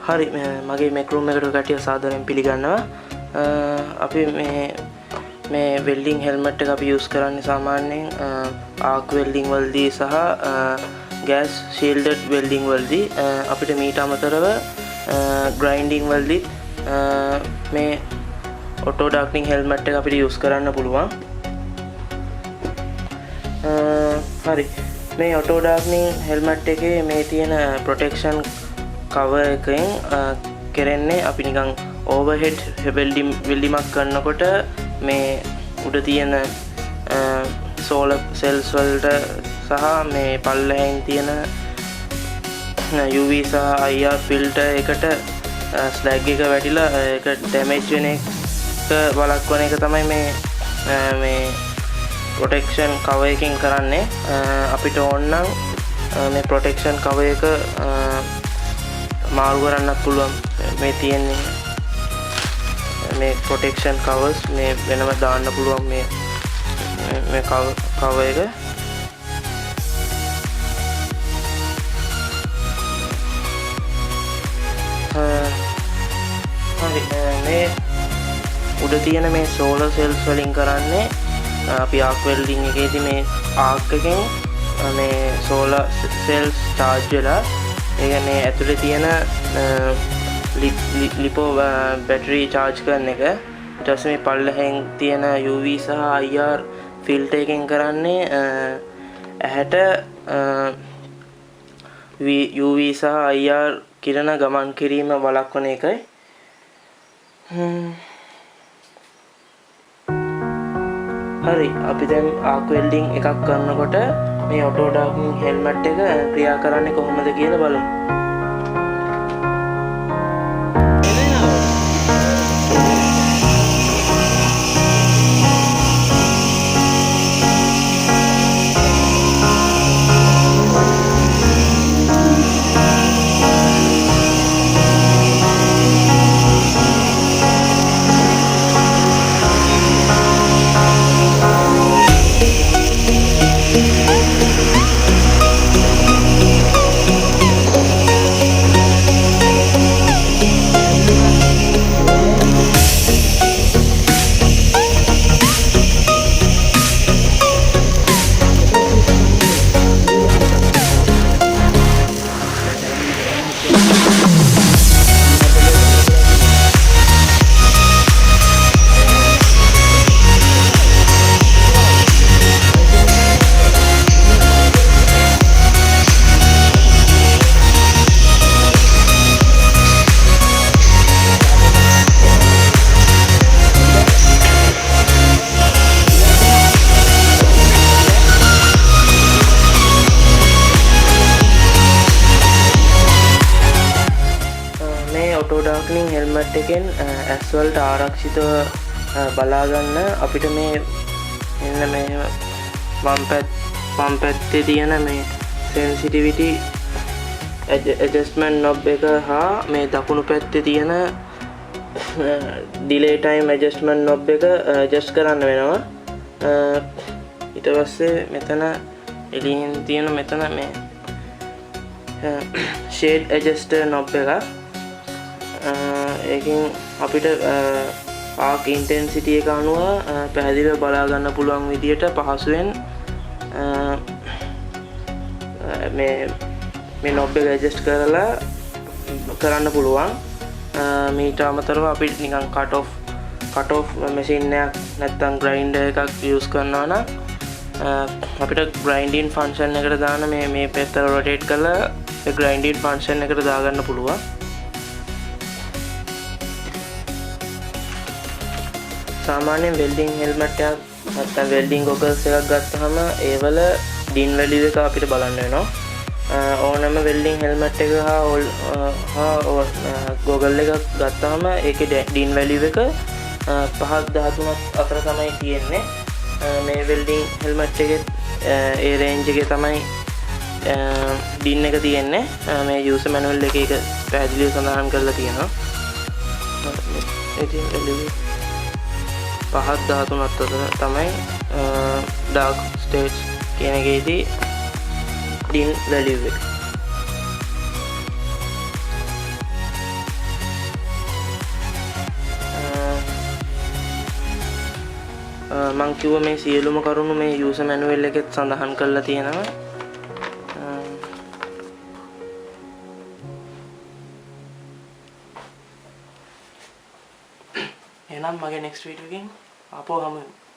හරි මගේ make room එකට කටිය සාදරයෙන් පිළිගන්නවා. අපි මේ වෙල්ඩින් හෙල්මට් එක අපි යූස් කරන්නේ සාමාන්‍යයෙන් ආක් වෙල්ඩින් වලදී සහ ගෑස් ෂීල්ඩඩ් වෙල්ඩින් වලදී. අපිට මීට අමතරව ග්‍රයින්ඩින් වලදී මේ ඔටෝ ඩාර්කනින් හෙල්මට් එක අපිට යූස් කරන්න පුළුවන්. හරි මේ ඔටෝ ඩාර්කනින් හෙල්මට් එකේ මේ තියෙන ප්‍රොටෙක්ෂන් කවර් එකෙන් කරන්නේ අපි නිකන් ඕවර්හෙඩ් වෙල්ඩිමක් කරනකොට මේ උඩ තියෙන සෝලර් සෙල්ස් වලට සහ මේ පල්ලෙහෙන් තියෙන UV සහ IR ෆිල්ටර් එකට ස්ලැග් එක වැටිලා ඒක ඩැමේජ් වෙන එක වළක්වන එක තමයි මේ ප්‍රොටෙක්ෂන් කවර් එකෙන් කරන්නේ. අපිට ඕන නම් මේ ප්‍රොටෙක්ෂන් කවර් එක මාරු කරන්නත් පුළුවන්. මේ තියෙන්නේ මේ ප්‍රොටෙක්ෂන් කවර්ස් මේ වෙනම දාන්න පුළුවන් මේ කවර් එක. හරි මේ උඩ තියෙන මේ සෝලර් සෙල්ස් වලින් කරන්නේ අපි ආක් වෙල්ඩින් එකේදී මේ ආක් එකෙන් මේ සෝලර් සෙල්ස් charge වෙලා ඒ කියන්නේ ඇතුලේ තියෙන ලිපෝ බැටරි charge කරන එක. ඊට පස්සේ මේ පල්ලෙහෙන් තියෙන UV සහ IR ෆිල්ටර් එකෙන් කරන්නේ ඇහැට UV සහ IR කිරණ ගමන් කිරීම වළක්වන එකයි. හරි අපි දැන් ආක් වෙල්ඩින් එකක් කරනකොට මේ ඔටෝ ඩාර්කනින් හෙල්මට් එක ක්‍රියා කරන්නේ කොහොමද කියලා බලමු. ඔටෝ ඩාර්කනින් හෙල්මට් එකෙන් ඇස් වලට ආරක්ෂිතව බලා ගන්න අපිට මේ මෙන්න මේ වම් පැත්තේ තියෙන මේ සෙන්සිටිවිටි ඇඩ්ජස්ට්මන්ට් නොබ් එක හා මේ දකුණු පැත්තේ තියෙන ඩිලේ ටයිම් ඇඩ්ජස්ට්මන්ට් නොබ් එක ඇඩ්ජස්ට් කරන්න වෙනවා. ඊට පස්සේ මෙතන එළියෙන් තියෙන මෙතන මේ ෂේඩ් ඇඩ්ජස්ටර් නොබ් එක. ඒකින් අපිට ආක් ඉන්ටෙන්සිටි එක අනුව පැහැදිලිව බලා ගන්න පුළුවන් විදියට පහසුවෙන් මේ නොබ් එක ඇඩ්ජස්ට් කරලා කරන්න පුළුවන්. මීට අමතරව අපිට නිකන් කට් ඔෆ් මැෂින් එකක් නැත්නම් ග්‍රයින්ඩර් එකක් යූස් කරනවා නම් අපිට ග්‍රයින්ඩින් ෆන්ක්ෂන් එකට දාන මේ පැත්ත රොටේට් කරලා ඒ ග්‍රයින්ඩින් ෆන්ක්ෂන් එකට දාගන්න පුළුවන්. සාමාන්‍යයෙන් වෙල්ඩින් හෙල්මට් එකක් නැත්නම් වෙල්ඩින් ගොගල්ස් එකක් ගත්තාම ඒවල ඩින් වැලියු එක අපිට බලන්න වෙනවා. ඕනම වෙල්ඩින් හෙල්මට් එක හා ගොගල් එකක් ගත්තාම ඒකේ ඩින් වැලියු එක 5-13 අතර තමයි තියෙන්නේ. මේ වෙල්ඩින් හෙල්මට් එකේ ඒ රේන්ජ් එකේ තමයි ඩින් එක තියෙන්නේ. මේ යූසර් මැනුවල් එකේ ඒක පැහැදිලිව සඳහන් කරලා තියෙනවා. ඉතින් වැලියු 5-13 අතර තමයි ඩාර්ක් ස්ටේජ් කියන එකේදී ඩින් වැලියු එක. මං කිව්ව මේ සියලුම කරුණු මේ යූසර් මැනුවල් එකෙත් සඳහන් කරලා තියෙනවා. එහෙනම් මගේ next video එකෙන් ආපහු හමු වෙමු.